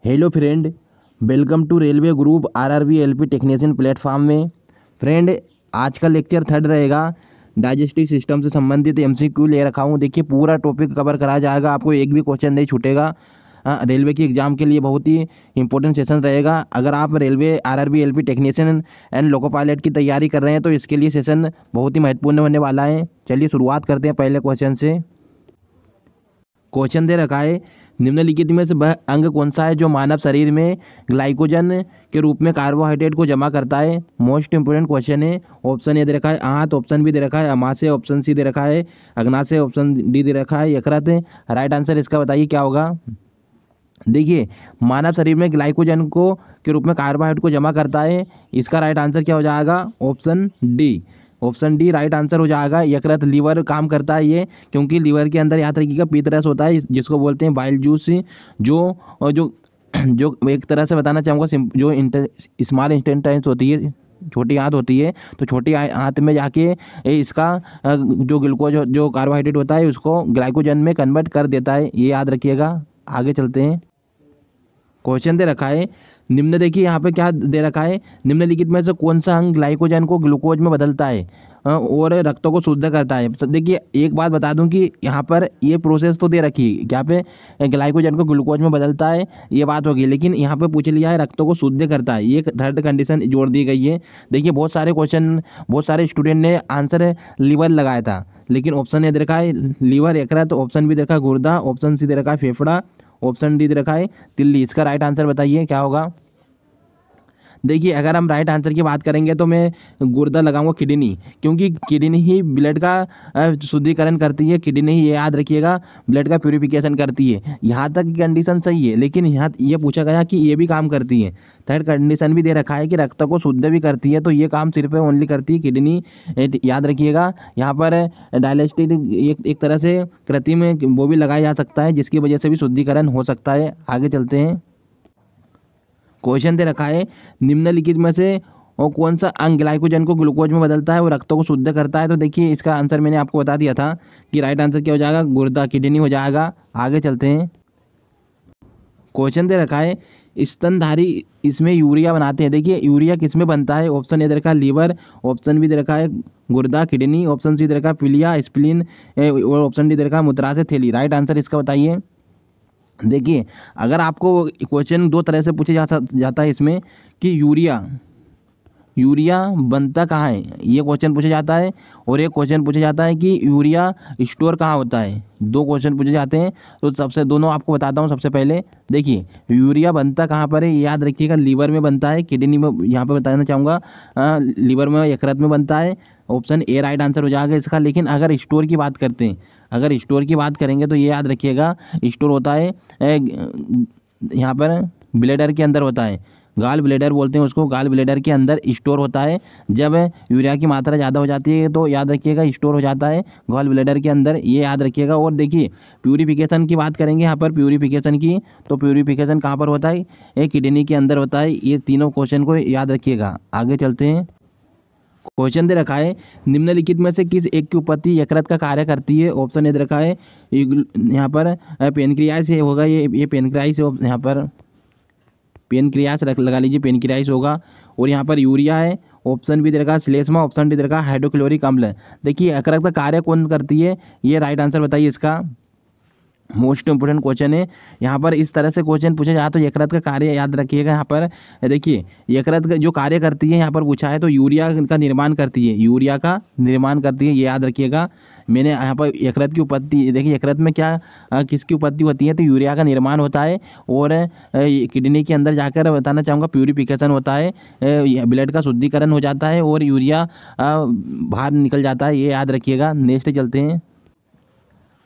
Hello friend, welcome to railway group RRB LP technician platform में। Friend, आज का lecture third रहेगा। Digestive system से संबंधित एमसीक्यू ले रखा हूँ। देखिए, पूरा टॉपिक कवर कराया जाएगा, आपको एक भी क्वेश्चन नहीं छूटेगा। रेलवे की एग्जाम के लिए बहुत ही इंपॉर्टेंट सेशन रहेगा। अगर आप railway RRB LP technician and loco pilot की तैयारी कर रहे हैं तो इसके लिए सेशन बहुत ही महत्वपूर्ण होने वाला है। चलिए शुरुआत करते हैं पहले क्वेश्चन से। क्वेश्चन दे रखा है, निम्नलिखित में से वह अंग कौन सा है जो मानव शरीर में ग्लाइकोजन के रूप में कार्बोहाइड्रेट को जमा करता है। मोस्ट इंपोर्टेंट क्वेश्चन है। ऑप्शन ए दे रखा है आंत, ऑप्शन बी दे रखा है अमाशय, ऑप्शन सी दे रखा है अग्नाशय, ऑप्शन डी दे रखा है यकृत। राइट आंसर इसका बताइए क्या होगा। देखिए, मानव शरीर में ग्लाइकोजन को के रूप में कार्बोहाइड्रेट को जमा करता है। इसका राइट आंसर क्या हो जाएगा, option D. Option D right answer हो जाएगा। यकृत, लीवर काम करता है ये, क्योंकि लीवर के अंदर याद रखिएगा पीत रस होता है जिसको बोलते हैं बाइल जूस। जो जो जो एक तरह से बताना चाहूँगा, जो स्मॉल इंटेस्टाइन्स होती है, छोटी आंत होती है, तो छोटी आंत में जाके इसका जो ग्लूकोज जो कार्बोहाइड्रेट होता है उसको ग्लाइकोजन में कन्वर्ट कर देता है। ये याद रखिएगा। आगे चलते हैं। क्वेश्चन दे रखा है, निम्न देखिए यहाँ पे क्या दे रखा है, निम्नलिखित में से कौन सा अंग ग्लाइकोजन को ग्लूकोज में बदलता है और रक्तों को शुद्ध करता है। तो देखिए, एक बात बता दूं कि यहाँ पर ये प्रोसेस तो दे रखी है, क्या पे ग्लाइकोजन को ग्लूकोज में बदलता है, ये बात होगी, लेकिन यहाँ पे पूछ लिया है रक्तों को शुद्ध करता है। ये थर्ड कंडीशन जोड़ दी गई है। देखिए, बहुत सारे स्टूडेंट ने आंसर लीवर लगाया था, लेकिन ऑप्शन ए दे रखा है लीवर, यकृत, ऑप्शन बी दे रखा है गुर्दा, ऑप्शन सी दे रखा है फेफड़ा, ऑप्शन डी दे रखा है तिल्ली। इसका राइट आंसर बताइए क्या होगा। देखिए, अगर हम राइट आंसर की बात करेंगे तो मैं गुर्दा लगाऊंगा, किडनी, क्योंकि किडनी ही ब्लड का शुद्धिकरण करती है। किडनी ही, ये याद रखिएगा, ब्लड का प्यूरिफिकेशन करती है। यहाँ तक की कंडीशन सही है, लेकिन यहाँ ये पूछा गया कि ये भी काम करती है। थर्ड कंडीशन भी दे रखा है कि रक्त को शुद्ध भी करती है, तो ये काम सिर्फ ओनली करती है किडनी। याद रखिएगा। यहाँ पर डायलिस्टिक एक तरह से कृत्रिम वो भी लगाया जा सकता है, जिसकी वजह से भी शुद्धिकरण हो सकता है। आगे चलते हैं। क्वेश्चन दे रखा है, निम्नलिखित में से और कौन सा अंग ग्लाइकोजन को ग्लूकोज में बदलता है और रक्तों को शुद्ध करता है। तो देखिए, इसका आंसर मैंने आपको बता दिया था कि राइट आंसर क्या हो जाएगा, गुर्दा, किडनी हो जाएगा। आगे चलते हैं। क्वेश्चन दे रखा है, स्तनधारी इसमें यूरिया बनाते हैं। देखिए, यूरिया किस में बनता है। ऑप्शन ए दे रखा है लीवर, ऑप्शन बी दे रखा है गुर्दा, किडनी, ऑप्शन सी दे रखा है पिलिया, स्प्लीन, और ऑप्शन डी दे रखा है मूत्राशय, थैली। राइट आंसर इसका बताइए। देखिए, अगर आपको क्वेश्चन दो तरह से पूछे जाता है इसमें कि यूरिया बनता कहाँ है, ये क्वेश्चन पूछा जाता है, और एक क्वेश्चन पूछा जाता है कि यूरिया स्टोर कहाँ होता है। दो क्वेश्चन पूछे जाते हैं, तो दोनों आपको बताता हूँ। सबसे पहले देखिए, यूरिया बनता कहाँ पर है, याद रखिएगा, लीवर में बनता है, किडनी में, यहाँ पे बताना चाहूँगा लीवर में, यकृत में बनता है। ऑप्शन ए राइट आंसर हो जाएगा इसका। लेकिन अगर स्टोर की बात करते हैं, अगर स्टोर की बात करेंगे तो ये याद रखिएगा, स्टोर होता है यहाँ पर ब्लेडर के अंदर होता है, गाल ब्लेडर बोलते हैं उसको, गाल ब्लेडर के अंदर स्टोर होता है। जब यूरिया की मात्रा ज़्यादा हो जाती है तो याद रखिएगा स्टोर हो जाता है गाल ब्लेडर के अंदर, ये याद रखिएगा। और देखिए, प्यूरिफिकेशन की बात करेंगे यहाँ पर, प्यूरिफिकेशन की, तो प्यूरिफिकेशन कहाँ पर होता है, एक किडनी के अंदर होता है। ये तीनों क्वेश्चन को याद रखिएगा। आगे चलते हैं। क्वेश्चन दे रखा है, निम्नलिखित में से किस एक की उत्पत्ति यकृत का कार्य करती है। ऑप्शन ए दे रखा है यहाँ पर पेनक्रियास से होगा, ये पेनक्रियास, यहाँ पर पेनक्रियास लगा लीजिए, पेनक्रियास होगा। और यहाँ पर यूरिया है। ऑप्शन बी दे रखा है श्लेष्मा, ऑप्शन डी दे रखा है हाइड्रोक्लोरिक अम्ल। देखिए, यकृत का कार्य कौन करती है, ये राइट आंसर बताइए इसका। मोस्ट इंपोर्टेंट क्वेश्चन है। यहाँ पर इस तरह से क्वेश्चन पूछा जाए तो यकृत का कार्य याद रखिएगा। यहाँ पर देखिए, यकृत जो कार्य करती है यहाँ पर पूछा है, तो यूरिया का निर्माण करती है, यूरिया का निर्माण करती है, ये याद रखिएगा। मैंने यहाँ पर यकृत की उत्पत्ति, देखिए यकृत में क्या किसकी उत्पत्ति होती है, तो यूरिया का निर्माण होता है। और किडनी के अंदर जाकर बताना चाहूँगा प्यूरिफिकेशन होता है, ब्लड का शुद्धिकरण हो जाता है और यूरिया बाहर निकल जाता है, ये याद रखिएगा। नेक्स्ट चलते हैं।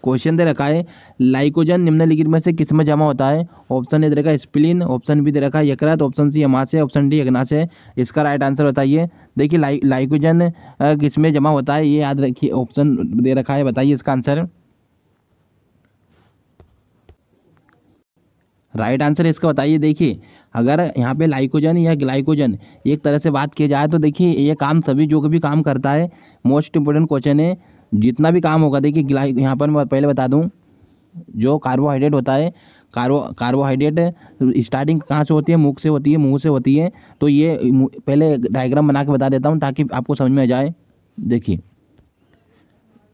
क्वेश्चन दे रखा है, लाइकोजन निम्नलिखित में से किस में जमा होता है। ऑप्शन ए दे रखा है स्प्लीन, ऑप्शन बी दे रखा है यकृत, ऑप्शन सी अमाशय, ऑप्शन डी अग्नाशय। इसका राइट आंसर बताइए। देखिए, लाइकोजन किस में जमा होता है, ये याद रखिए। ऑप्शन दे रखा है, बताइए इसका आंसर। राइट आंसर इसका बताइए। देखिए, अगर यहाँ पे लाइकोजन या ग्लाइकोजन एक तरह से बात की जाए तो देखिए, ये काम सभी जो भी काम करता है, मोस्ट इंपोर्टेंट क्वेश्चन है। जितना भी काम होगा, देखिए यहाँ पर मैं पहले बता दूं, जो कार्बोहाइड्रेट होता है, कार्बोहाइड्रेट स्टार्टिंग कहाँ से होती है, मुख से होती है, मुंह से होती है। तो ये पहले डायग्राम बना के बता देता हूँ ताकि आपको समझ में आ जाए। देखिए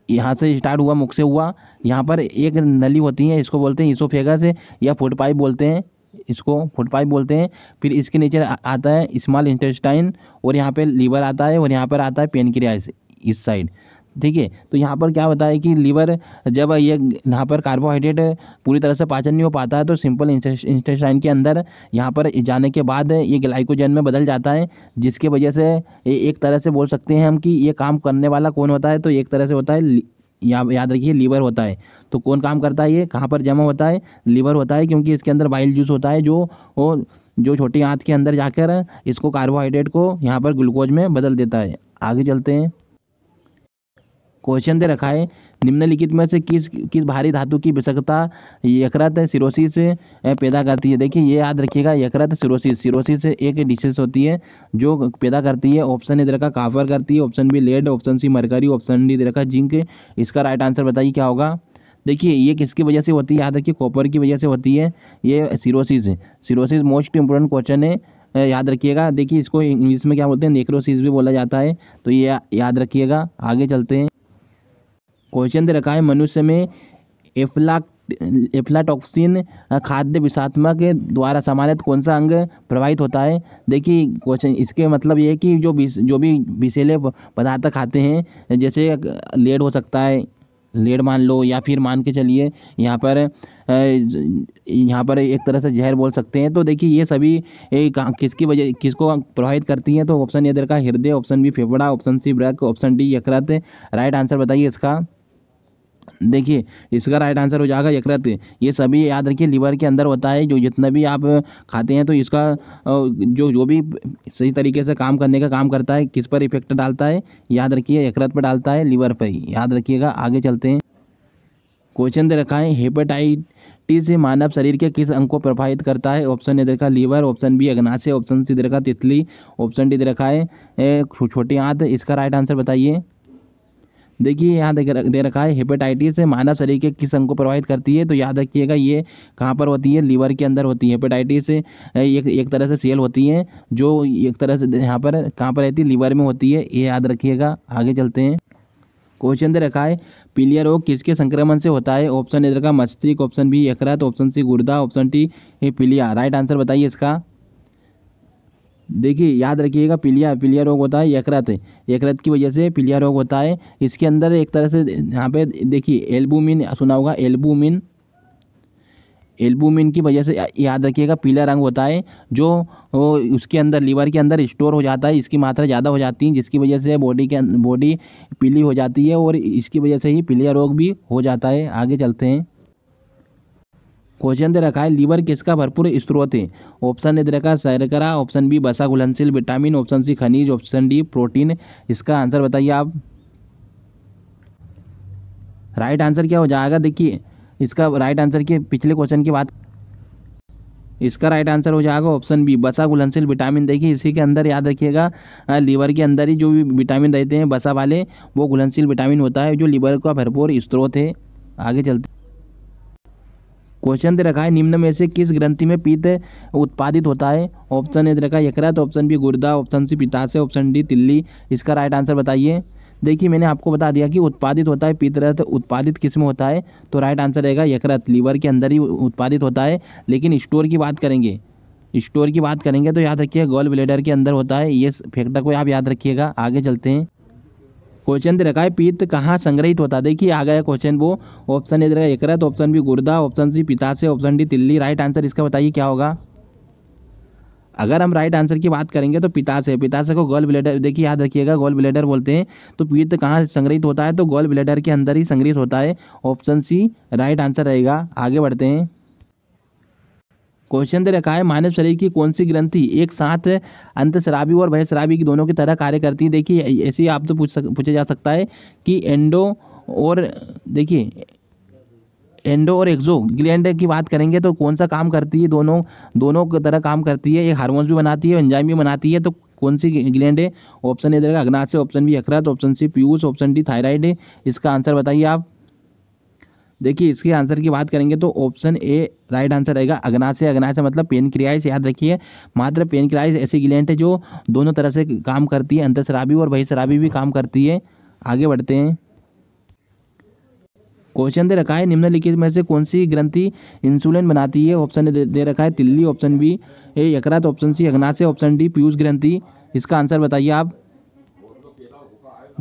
यहाँ से स्टार्ट हुआ, मुख से हुआ, यहाँ पर एक नली होती है, इसको बोलते हैं इसोफेगस या फूड पाइप बोलते हैं, इसको फूड पाइप बोलते हैं। फिर इसके नीचे आता है स्मॉल इंटेस्टाइन, और यहाँ पे लीवर आता है, और यहाँ पर आता है पेनक्रियास इस साइड। ठीक है, तो यहाँ पर क्या होता है कि लीवर जब ये यहाँ पर कार्बोहाइड्रेट पूरी तरह से पाचन नहीं हो पाता है तो सिंपल इंटेस्टाइन के अंदर यहाँ पर जाने के बाद ये ग्लाइकोजन में बदल जाता है, जिसके वजह से एक तरह से बोल सकते हैं हम कि ये काम करने वाला कौन होता है, तो एक तरह से होता है, याद रखिए लीवर होता है। तो कौन काम करता है, ये कहाँ पर जमा होता है, लीवर होता है, क्योंकि इसके अंदर बाइल जूस होता है जो छोटी आंत के अंदर जाकर इसको कार्बोहाइड्रेट को यहाँ पर ग्लूकोज में बदल देता है। आगे चलते हैं। क्वेश्चन दे रखा है, निम्नलिखित में से किस भारी धातु की विषाक्तता यकृत सिरोसिस पैदा करती है। देखिए ये याद रखिएगा, यकृत सिरोसिस एक डिसीज होती है जो पैदा करती है। ऑप्शन ए दे रखा काफर करती है, option B lead, option C mercury, option D दे रखा जिंक। इसका राइट आंसर बताइए क्या होगा। देखिए ये किसकी वजह से होती है, याद रखिए कॉपर की वजह से होती है ये सिरोसिस मोस्ट इंपोर्टेंट क्वेश्चन है, याद रखिएगा। देखिए इसको इंग्लिश में क्या बोलते हैं, नेक्रोसिस भी बोला जाता है, तो ये याद रखिएगा। आगे चलते हैं। क्वेश्चन दे रखा है, मनुष्य में एफ्लाटॉक्सिन खाद्य विषात्मक के द्वारा सामान्यतः कौन सा अंग प्रभावित होता है। देखिए क्वेश्चन इसके मतलब ये है कि जो भी विषैले पदार्थ खाते हैं, जैसे लेड हो सकता है, लेड मान लो, या फिर मान के चलिए यहाँ पर एक तरह से जहर बोल सकते हैं। तो देखिए ये सभी किसको प्रभावित करती हैं, तो ऑप्शन ए दे रखा हृदय, ऑप्शन बी फेफड़ा, ऑप्शन सी वृक्क, ऑप्शन डी यकृत। राइट आंसर बताइए इसका। देखिए इसका राइट आंसर हो जाएगा यकृत। ये सभी याद रखिए लीवर के अंदर होता है, जो जितना भी आप खाते हैं तो इसका जो भी सही तरीके से काम करने का काम करता है, किस पर इफेक्ट डालता है, याद रखिए यकृत पर डालता है, लीवर पर, याद रखिएगा। आगे चलते हैं। क्वेश्चन दे रखा है, हेपेटाइटिस से मानव शरीर के किस अंग को प्रभावित करता है। ऑप्शन ए दे रखा लीवर, ऑप्शन बी अग्नाशय, ऑप्शन सी दे रखा तितली, ऑप्शन डी दे रखा है छोटी आंत। इसका राइट आंसर बताइए। देखिए यहाँ दे रखा है हेपेटाइटिस से मानव शरीर के किस अंग को प्रभावित करती है, तो याद रखिएगा ये कहाँ पर होती है, लीवर के अंदर होती है। हेपेटाइटिस से एक तरह से सेल होती है जो एक तरह से यहाँ पर कहाँ पर रहती है, लीवर में होती है, ये याद रखिएगा। आगे चलते हैं। क्वेश्चन दे रखा है, पीलिया रोग किसके संक्रमण से होता है। ऑप्शन ए दे रखा मस्तिष्क, ऑप्शन बी यकृत, ऑप्शन सी गुर्दा, ऑप्शन डी पीलिया। राइट आंसर बताइए इसका। देखिए याद रखिएगा, पीलिया रोग होता है यकृत की वजह से पीलिया रोग होता है। इसके अंदर एक तरह से यहाँ पे देखिए एल्बुमिन सुना होगा, एल्बुमिन की वजह से याद रखिएगा पीला रंग होता है, जो उसके अंदर लीवर के अंदर स्टोर हो जाता है, इसकी मात्रा ज़्यादा हो जाती है, जिसकी वजह से बॉडी पीली हो जाती है, और इसकी वजह से ही पीलिया रोग भी हो जाता है। आगे चलते हैं। क्वेश्चन दे रखा है, लीवर किसका भरपूर स्रोत है। ऑप्शन ए दे रखा शर्करा, ऑप्शन बी वसा घुलनशील विटामिन, ऑप्शन सी खनिज, ऑप्शन डी प्रोटीन। इसका आंसर बताइए आप। राइट आंसर क्या हो जाएगा। देखिए इसका राइट आंसर के पिछले क्वेश्चन की बात, इसका राइट आंसर हो जाएगा ऑप्शन बी वसा घुलनशील विटामिन। देखिए इसी के अंदर याद रखिएगा, लीवर के अंदर ही जो भी विटामिन रहते हैं वसा वाले, वो घुलनशील विटामिन होता है जो लीवर का भरपूर स्रोत है। आगे चलते। क्वेश्चन दे रखा है, निम्न में से किस ग्रंथि में पित्त उत्पादित होता है। ऑप्शन ए दे रखा है यकृत, ऑप्शन बी गुर्दा, ऑप्शन सी पित्ताशय, ऑप्शन डी तिल्ली। इसका राइट आंसर बताइए। देखिए मैंने आपको बता दिया कि उत्पादित होता है पित्त, उत्पादित किस में होता है, तो राइट आंसर रहेगा यकृत, लीवर के अंदर ही उत्पादित होता है। लेकिन स्टोर की बात करेंगे तो याद रखिए गॉल ब्लैडर के अंदर होता है, ये फैक्टर को आप याद रखिएगा। आगे चलते हैं। क्वेश्चन दे रखा है, पित्त कहाँ संग्रहित होता है। देखिए आ गया क्वेश्चन, वो ऑप्शन ए दे रखा है यकृत, ऑप्शन बी गुर्दा, ऑप्शन सी पित्ताशय, ऑप्शन डी तिल्ली। राइट आंसर इसका बताइए क्या होगा। अगर हम राइट आंसर की बात करेंगे तो पित्ताशय को गॉल ब्लैडर, देखिए याद रखिएगा गॉल ब्लैडर बोलते हैं। तो पित्त कहाँ संग्रहित होता है, तो गॉल ब्लैडर के अंदर ही संग्रहित होता है, ऑप्शन सी राइट आंसर रहेगा। आगे बढ़ते हैं। क्वेश्चन दे रखा है, मानव शरीर की कौन सी ग्रंथि एक साथ अंतःस्रावी और बहिःस्रावी की दोनों की तरह कार्य करती है। देखिए ऐसे ही आप तो पूछा जा सकता है कि एंडो और एक्सो ग्लैंड की बात करेंगे तो कौन सा काम करती है, दोनों की तरह काम करती है। ये हार्मोन्स भी बनाती है, एंजाइम भी बनाती है, तो कौन सी ग्लैंड है। ऑप्शन ए देगा अग्नाशय, ऑप्शन बी यकृत, ऑप्शन सी पीयूष, ऑप्शन डी थायराइड। इसका आंसर बताइए आप। देखिए इसके आंसर की बात करेंगे तो ऑप्शन ए राइट आंसर रहेगा। अग्नाशय, अग्नाशय मतलब पेनक्रियास, याद रखिए। मात्र पेनक्रियास ऐसी ग्लैंड है जो दोनों तरह से काम करती है, अंतःस्रावी और बहिःस्रावी भी काम करती है। आगे बढ़ते हैं। क्वेश्चन दे रखा है निम्नलिखित में से कौन सी ग्रंथि इंसुलिन बनाती है। ऑप्शन दे रखा है तिल्ली, ऑप्शन बी यकृत, ऑप्शन सी अग्नाशय, ऑप्शन डी पीयूष ग्रंथि। इसका आंसर बताइए आप।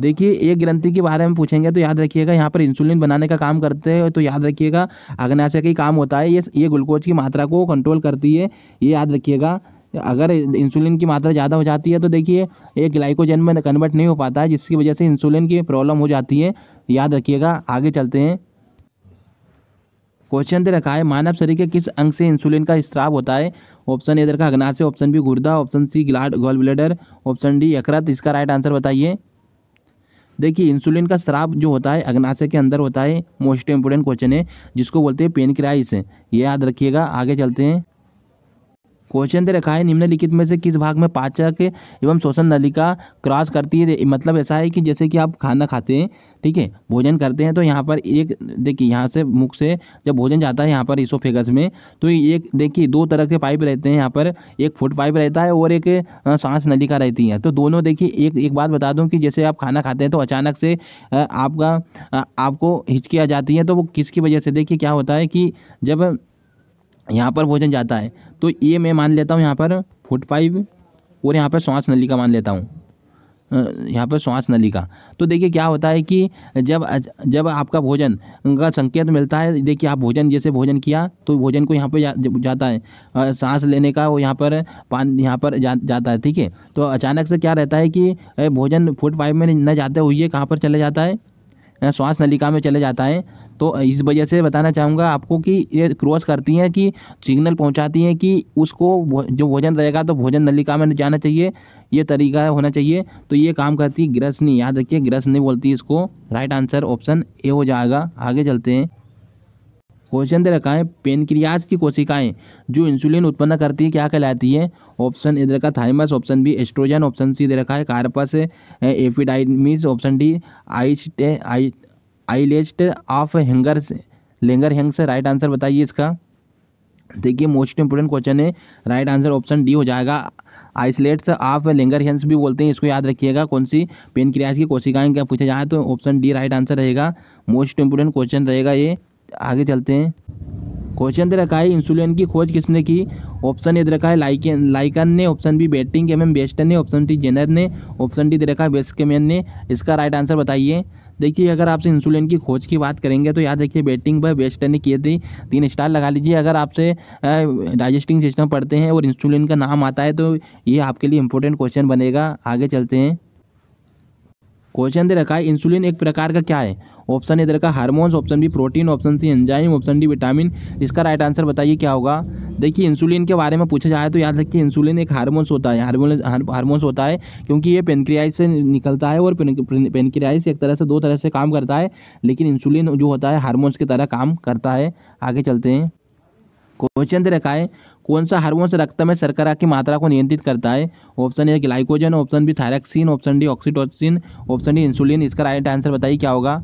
देखिए एक ग्रंथि के बारे में पूछेंगे तो याद रखिएगा यहाँ पर इंसुलिन बनाने का काम करते हैं, तो याद रखिएगा अग्नाशय का ही काम होता है। ये ग्लूकोज की मात्रा को कंट्रोल करती है, ये याद रखिएगा। अगर इंसुलिन की मात्रा ज़्यादा हो जाती है तो देखिए ये ग्लाइकोजन में कन्वर्ट नहीं हो पाता है, जिसकी वजह से इंसुलिन की प्रॉब्लम हो जाती है, याद रखिएगा। आगे चलते हैं। क्वेश्चन दे रखा है मानव शरीर के किस अंग से इंसुलिन का स्राव होता है। ऑप्शन ए दे रखा अग्नाशय, ऑप्शन बी गुर्दा, option C gall bladder, option D यकृत। इसका राइट आंसर बताइए। देखिए इंसुलिन का स्राव जो होता है अग्नाशय के अंदर होता है। मोस्ट इंपोर्टेंट क्वेश्चन है, जिसको बोलते हैं पेनक्रियास, ये याद रखिएगा। आगे चलते हैं। क्वेश्चन दे रखा है निम्नलिखित में से किस भाग में पाचक एवं श्वसन नलिका क्रॉस करती है। मतलब ऐसा है कि जैसे कि आप खाना खाते हैं, ठीक है, भोजन करते हैं, तो यहाँ पर एक देखिए यहाँ से मुख से जब भोजन जाता है यहाँ पर इसोफेगस में, तो एक देखिए दो तरह के पाइप रहते हैं। यहाँ पर एक फुट पाइप रहता है और एक सांस नलिका रहती है। तो दोनों देखिए एक बात बता दूं कि जैसे आप खाना खाते हैं तो अचानक से आपको हिचकी आ जाती है, तो वो किसकी वजह से, देखिए क्या होता है कि जब यहाँ पर भोजन जाता है तो ये मैं मान लेता हूँ यहाँ पर फुट पाइप और यहाँ पर श्वास नलिका मान लेता हूँ, यहाँ पर श्वास नलिका। तो देखिए क्या होता है कि जब आपका भोजन का संकेत मिलता है, देखिए आप जैसे भोजन किया तो भोजन को यहाँ पर जाता है, सांस लेने का वो यहाँ पर पानी यहाँ पर जाता है, ठीक है। तो अचानक से क्या रहता है कि भोजन फुट पाइप में न जाते हुए कहाँ पर चले जाता है, श्वास नलिका में चले जाता है। तो इस वजह से बताना चाहूँगा आपको कि ये क्रॉस करती हैं, कि सिग्नल पहुंचाती हैं कि उसको जो भोजन रहेगा तो भोजन नलिका में जाना चाहिए, ये तरीका होना चाहिए। तो ये काम करती है ग्रसनी, याद रखिए ग्रसनी बोलती है इसको। राइट आंसर ऑप्शन ए हो जाएगा। आगे चलते हैं। क्वेश्चन दे रखा है पेनक्रियास की कोशिकाएं जो इंसुलिन उत्पन्न करती है क्या कहलाती है। ऑप्शन ए दे रखा thymus, option B estrogen, option C दे रखा है कार्पस एपिडाइडमिस, ऑप्शन डी आइलेस्ट ऑफ लेंगरहैंस। राइट आंसर बताइए इसका। देखिए मोस्ट इंपोर्टेंट क्वेश्चन है, राइट आंसर ऑप्शन डी हो जाएगा। आइसलेट्स ऑफ लेंगरहैंस भी बोलते हैं, इसको याद रखिएगा। कौन सी पेनक्रियास की कोशिकाएं क्या पूछा जाए तो ऑप्शन डी राइट आंसर रहेगा। मोस्ट इंपोर्टेंट क्वेश्चन रहेगा ये। आगे चलते हैं। क्वेश्चन दे रखा है इंसुलिन की खोज किसने की। ऑप्शन ए दे रखा है लाइकन ने, ऑप्शन बी बेटिंग बेस्टन ने, ऑप्शन डी जेनर ने, ऑप्शन डी दे रखा है वेस्कमैन ने। इसका राइट आंसर बताइए। देखिए अगर आपसे इंसुलिन की खोज की बात करेंगे तो याद रखिए बेटिंग व वेस्टन ने किए थे, 3 स्टार लगा लीजिए। अगर आपसे डाइजेस्टिंग सिस्टम पढ़ते हैं और इंसुलिन का नाम आता है तो ये आपके लिए इंपॉर्टेंट क्वेश्चन बनेगा। आगे चलते हैं। क्वेश्चन दे रखा है इंसुलिन एक प्रकार का क्या है। ऑप्शन ए दे रखा hormones, option B protein, option C enzyme, option D vitamin. इसका राइट आंसर बताइए क्या होगा। देखिए इंसुलिन के बारे में पूछा जाए तो याद रखिए इंसुलिन एक हार्मोन्स होता है, हार्मोन्स होता है, क्योंकि ये पेनक्रियास से निकलता है और पेनक्रियास एक तरह से 2 तरह से काम करता है, लेकिन इंसुलिन जो होता है हार्मोन्स की तरह काम करता है। आगे चलते हैं। क्वेश्चन दे रखा है कौन सा हार्मोन रक्त में शर्करा की मात्रा को नियंत्रित करता है। Option A glycogen, option B thyroxine, option D oxytocin, option D insulin. इसका राइट आंसर बताइए क्या होगा।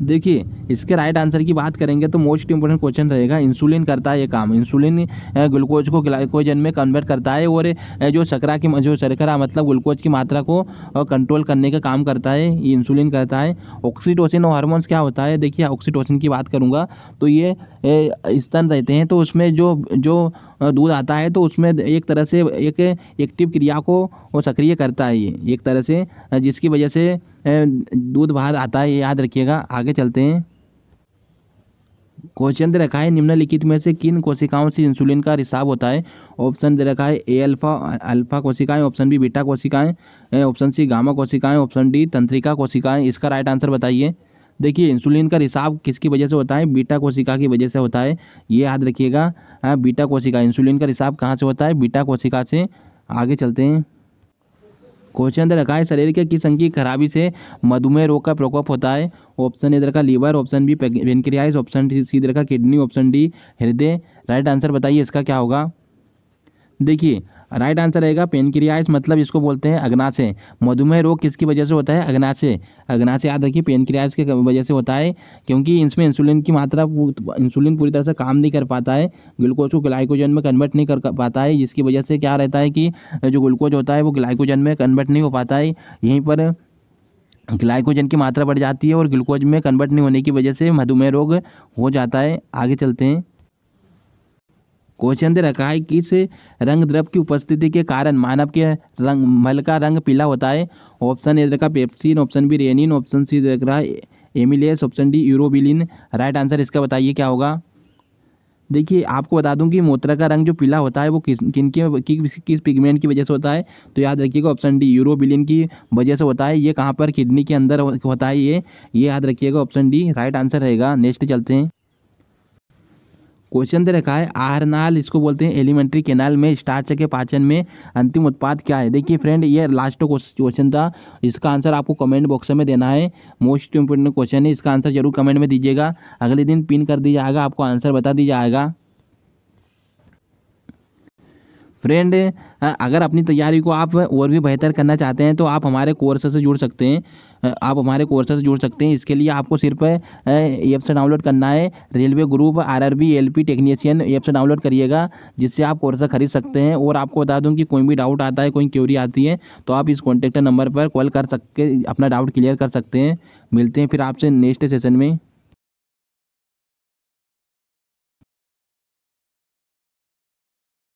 देखिए इसके राइट आंसर की बात करेंगे तो मोस्ट इंपोर्टेंट क्वेश्चन रहेगा इंसुलिन करता है ये काम। इंसुलिन ग्लूकोज को ग्लाइकोजन में कन्वर्ट करता है और जो शर्करा मतलब ग्लूकोज की मात्रा को कंट्रोल करने का काम करता है, ये इंसुलिन करता है। ऑक्सीटोसिन और हार्मोन्स क्या होता है। देखिए ऑक्सीटोसिन की बात करूँगा तो ये स्तन रहते हैं, तो उसमें जो दूध आता है तो उसमें एक तरह से एक एक्टिव क्रिया को वो सक्रिय करता है, ये एक तरह से, जिसकी वजह से दूध बाहर आता है, ये याद रखिएगा। आगे चलते हैं। क्वेश्चन दे रखा है निम्नलिखित में से किन कोशिकाओं से इंसुलिन का रिसाव होता है। ऑप्शन दे रखा है ए अल्फा कोशिकाएं, ऑप्शन बी बीटा कोशिकाएं, ऑप्शन सी गामा कोशिकाएं, ऑप्शन डी तंत्रिका कोशिकाएं। इसका राइट आंसर बताइए। देखिए इंसुलिन का रिसाव किसकी वजह से होता है, बीटा कोशिका की वजह से होता है, ये याद रखिएगा। बीटा कोशिका, इंसुलिन का रिसाव कहाँ से होता है, बीटा कोशिका से। आगे चलते हैं। क्वेश्चन दे रखा है शरीर के किस अंग की खराबी से मधुमेह रोग का प्रकोप होता है। ऑप्शन ए दे रखा liver, option B pancreas, option C दे रखा किडनी, ऑप्शन डी हृदय। राइट आंसर बताइए इसका क्या होगा। देखिए राइट आंसर रहेगा पेनक्रियास, मतलब इसको बोलते हैं अग्नाशय। मधुमेह रोग किसकी वजह से होता है? अग्नाशय। अग्नाशय याद रखिए पेनक्रियास के वजह से होता है, क्योंकि इसमें इंसुलिन की मात्रा इंसुलिन पूरी तरह से काम नहीं कर पाता है, ग्लूकोज को ग्लाइकोजन में कन्वर्ट नहीं कर पाता है, जिसकी वजह से क्या रहता है कि जो ग्लूकोज होता है वो ग्लाइकोजन में कन्वर्ट नहीं हो पाता है। यहीं पर ग्लाइकोजन की मात्रा बढ़ जाती है और ग्लूकोज में कन्वर्ट नहीं होने की वजह से मधुमेह रोग हो जाता है। आगे चलते हैं। क्वेश्चन दे रखा है किस रंग द्रव की उपस्थिति के कारण मानव के रंग मल का रंग पीला होता है? ऑप्शन ए दे रखा pepsin, option B renin, option C दे रखा है amylase, option D urobilin. Right answer इसका बताइए क्या होगा? देखिए आपको बता दूं कि मूत्र का रंग जो पीला होता है वो किस पिगमेंट की वजह से होता है, तो याद रखिएगा ऑप्शन डी यूरोबिलिन की वजह से होता है। ये कहाँ पर? किडनी के अंदर होता है ये याद रखिएगा ऑप्शन डी राइट आंसर रहेगा। नेक्स्ट चलते हैं। क्वेश्चन दे रखा है आहारनाल इसको बोलते हैं एलिमेंट्री कैनाल में स्टार्च के पाचन में अंतिम उत्पाद क्या है? देखिए फ्रेंड ये लास्ट क्वेश्चन था, इसका आंसर आपको कमेंट बॉक्स में देना है। मोस्ट इंपोर्टेंट क्वेश्चन है, इसका आंसर जरूर कमेंट में दीजिएगा, अगले दिन पिन कर दिया जाएगा, आपको आंसर बता दिया जाएगा। फ्रेंड अगर अपनी तैयारी को आप और भी बेहतर करना चाहते हैं तो आप हमारे कोर्स से जुड़ सकते हैं। आप हमारे कोर्स से जुड़ सकते हैं। इसके लिए आपको सिर्फ ऐप से डाउनलोड करना है, railway group RRB LP technician app से डाउनलोड करिएगा, जिससे आप कोर्स खरीद सकते हैं। और आपको बता दूं कि कोई भी डाउट आता है, कोई क्वेरी आती है, तो आप इस कॉन्टैक्ट नंबर पर कॉल कर सकते अपना डाउट क्लियर कर सकते हैं। मिलते हैं फिर आपसे नेक्स्ट सेशन में।